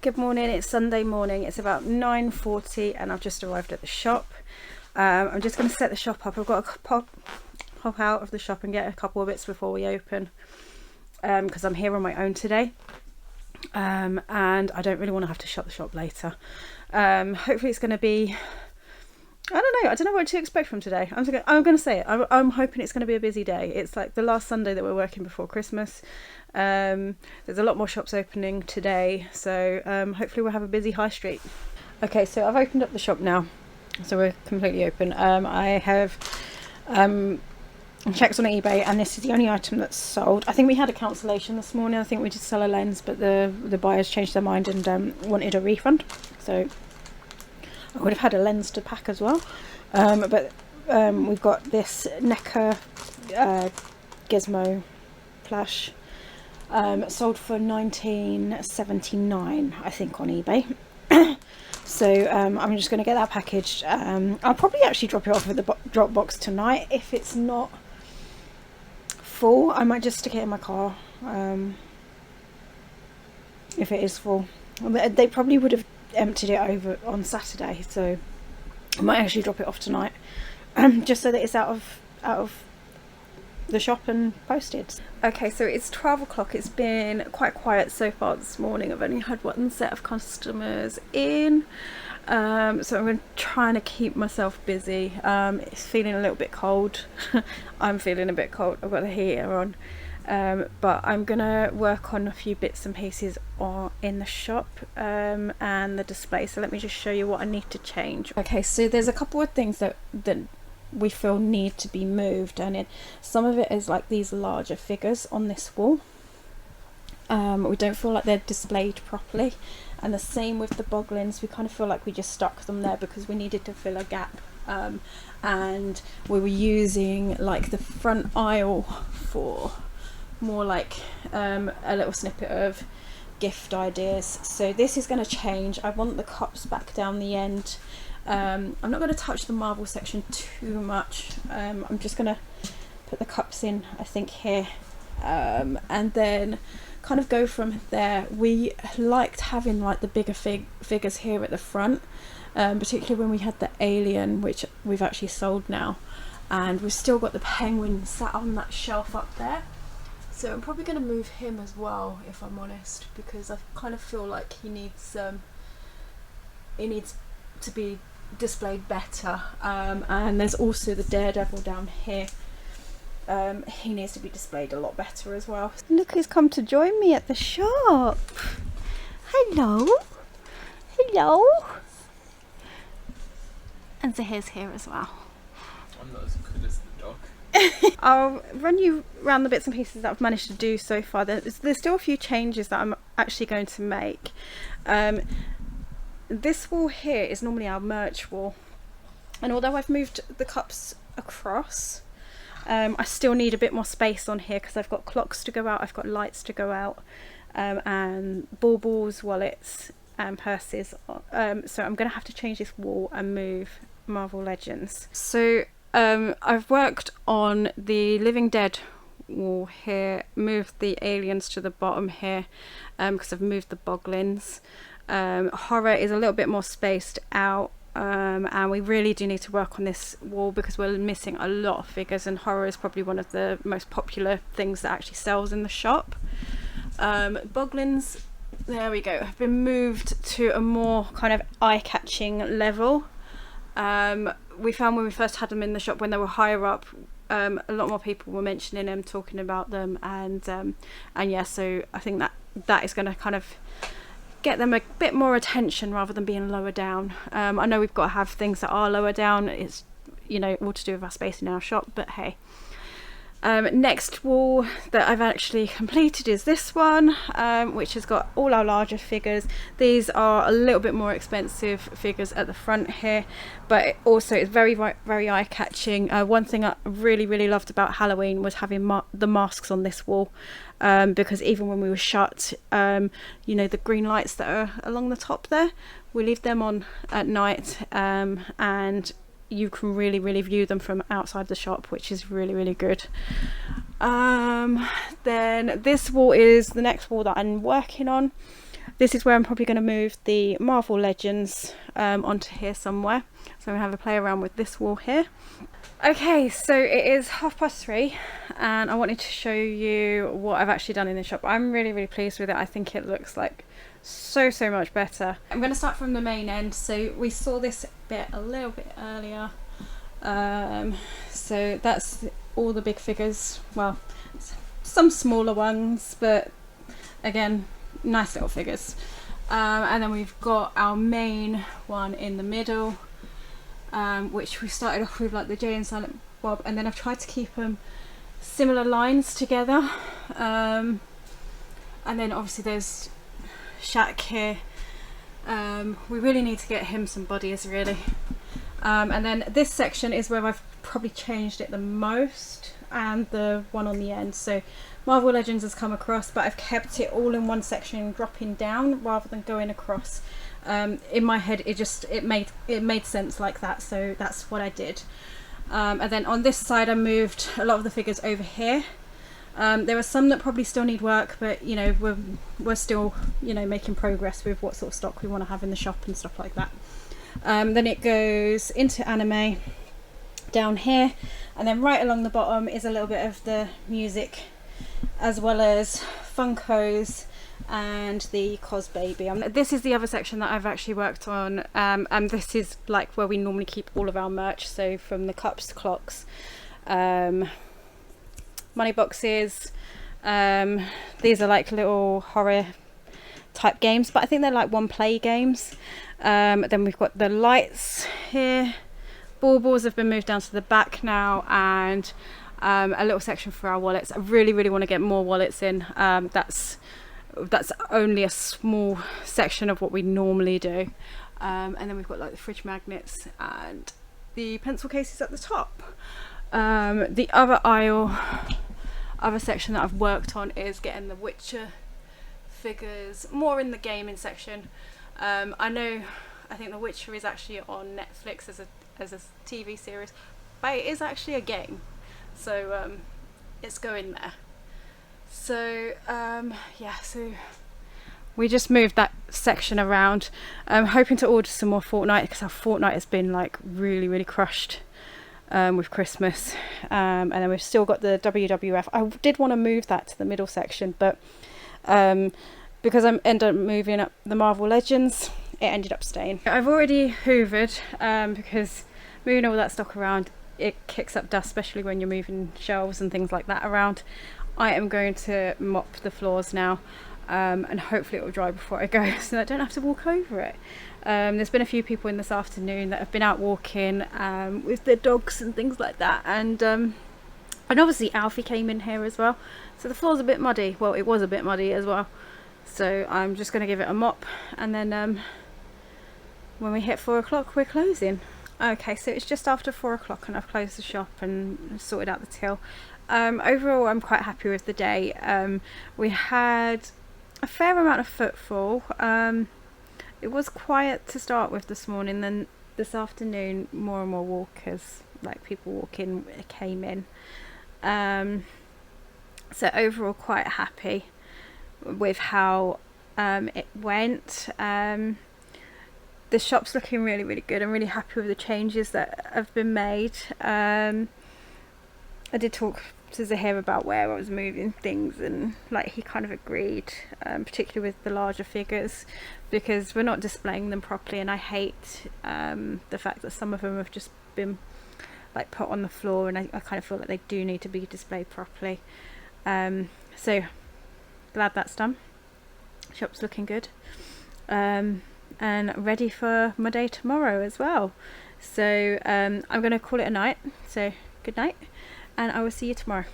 Good morning, it's Sunday morning, it's about 9:40 and I've just arrived at the shop. I'm just going to set the shop up. I've got to pop out of the shop and get a couple of bits before we open because I'm here on my own today, and I don't really want to have to shut the shop later. Hopefully it's going to be, I don't know what to expect from today. I'm going to say it. I'm hoping it's going to be a busy day. It's like the last Sunday that we're working before Christmas. There's a lot more shops opening today, so hopefully we'll have a busy high street. Okay, so I've opened up the shop now, so we're completely open. I have checked on eBay, and this is the only item that's sold. I think we had a cancellation this morning. I think we did sell a lens, but the buyers changed their mind and wanted a refund, so I would have had a lens to pack as well. But we've got this NECA Gizmo flash, sold for $19.79 I think on eBay. So I'm just going to get that packaged. I'll probably actually drop it off at the Dropbox tonight. If it's not full, I might just stick it in my car. If it is full, they probably would have emptied it over on Saturday, so I might actually drop it off tonight, just so that it's out of the shop and posted. Okay, so it's 12 o'clock. It's been quite quiet so far this morning. I've only had one set of customers in, so I'm trying to keep myself busy. It's feeling a little bit cold. I'm feeling a bit cold. I've got the heater on, but I'm gonna work on a few bits and pieces in the shop and the display. So let me just show you what I need to change. Okay, so there's a couple of things that we feel need to be moved, and some of it is like these larger figures on this wall. We don't feel like they're displayed properly, and the same with the boglins. We kind of feel like we just stuck them there because we needed to fill a gap, and we were using like the front aisle for more like a little snippet of gift ideas. So this is going to change. I want the cups back down the end. I'm not going to touch the marble section too much. I'm just going to put the cups in, I think, here, and then kind of go from there. We liked having like the bigger figures here at the front, particularly when we had the alien, which we've actually sold now, and we've still got the penguin sat on that shelf up there. So I'm probably going to move him as well, if I'm honest, because I kind of feel like he needs to be displayed better. And there's also the Daredevil down here. He needs to be displayed a lot better as well. Look who's come to join me at the shop. Hello. Hello. And Zahir's here as well. I'm not as good as the dog. I'll run you around the bits and pieces that I've managed to do so far. There's still a few changes that I'm actually going to make. This wall here is normally our merch wall, and although I've moved the cups across, I still need a bit more space on here because I've got clocks to go out, I've got lights to go out, and baubles, wallets and purses. So I'm going to have to change this wall and move Marvel Legends. So I've worked on the Living Dead wall here, moved the aliens to the bottom here because I've moved the boglins. Horror is a little bit more spaced out, and we really do need to work on this wall because we're missing a lot of figures, and horror is probably one of the most popular things that actually sells in the shop. Boglins, there we go, have been moved to a more kind of eye-catching level. We found when we first had them in the shop, when they were higher up, a lot more people were mentioning them, talking about them, and yeah, so I think that is going to kind of get them a bit more attention rather than being lower down. I know we've got to have things that are lower down. It's, you know, all to do with our space in our shop, but hey. Next wall that I've actually completed is this one, which has got all our larger figures. These are a little bit more expensive figures at the front here, but it also it's very eye-catching. One thing I really loved about Halloween was having the masks on this wall, because even when we were shut, you know, the green lights that are along the top there, we leave them on at night, and you can really view them from outside the shop, which is really good. Then this wall is the next wall that I'm working on. this is where I'm probably going to move the Marvel Legends onto here somewhere. So I'm going to have a play around with this wall here. Okay, so it is 3:30 and I wanted to show you what I've actually done in the shop. I'm really pleased with it. I think it looks like so much better. I'm going to start from the main end. So we saw this bit a little bit earlier. So that's all the big figures. Well, some smaller ones, but again, nice little figures. And then we've got our main one in the middle, which we started off with like the Jay and Silent Bob, and then I've tried to keep them similar lines together. And then obviously there's Shaq here. We really need to get him some bodies really. And then this section is where I've probably changed it the most, and the one on the end. So Marvel Legends has come across, but I've kept it all in one section, dropping down rather than going across. In my head it made sense like that, so that's what I did. And then on this side I moved a lot of the figures over here. There are some that probably still need work, but you know, we're still, you know, making progress with what sort of stock we want to have in the shop and stuff like that. Then it goes into anime down here, and then right along the bottom is a little bit of the music, as well as Funkos and the Cos Baby. This is the other section that I've actually worked on, and this is like where we normally keep all of our merch, so from the cups, clocks, money boxes. These are like little horror type games, but I think they're like one play games. Then we've got the lights here. Baubles have been moved down to the back now, and a little section for our wallets. I really want to get more wallets in. That's only a small section of what we normally do. And then we've got like the fridge magnets and the pencil cases at the top. The other aisle, other section that I've worked on is getting the Witcher figures more in the gaming section. I think The Witcher is actually on Netflix as a TV series, but it is actually a game, so it's going there. So yeah, so we just moved that section around. I'm hoping to order some more Fortnite, because our Fortnite has been like really crushed with Christmas. And then we've still got the WWF. I did want to move that to the middle section, but because I ended up moving up the Marvel Legends, it ended up staying. I've already hoovered, because moving all that stock around, it kicks up dust, especially when you're moving shelves and things like that around. I am going to mop the floors now, and hopefully it will dry before I go, so I don't have to walk over it. There's been a few people in this afternoon that have been out walking with their dogs and things like that, and obviously Alfie came in here as well, so the floor's a bit muddy. Well, it was a bit muddy as well, so I'm just going to give it a mop, and then when we hit 4 o'clock we're closing. Okay, so it's just after 4 o'clock and I've closed the shop and sorted out the till. Overall I'm quite happy with the day. We had a fair amount of footfall. It was quiet to start with this morning, then this afternoon more and more walkers, like people walking, came in. So overall quite happy with how it went. The shop's looking really good. I'm really happy with the changes that have been made. I did talk to Zahir about where I was moving things, and like he kind of agreed, particularly with the larger figures, because we're not displaying them properly, and I hate the fact that some of them have just been like put on the floor, and I kind of feel that they do need to be displayed properly. So glad that's done. Shop's looking good. And ready for my day tomorrow as well. So I'm going to call it a night. So good night, and I will see you tomorrow.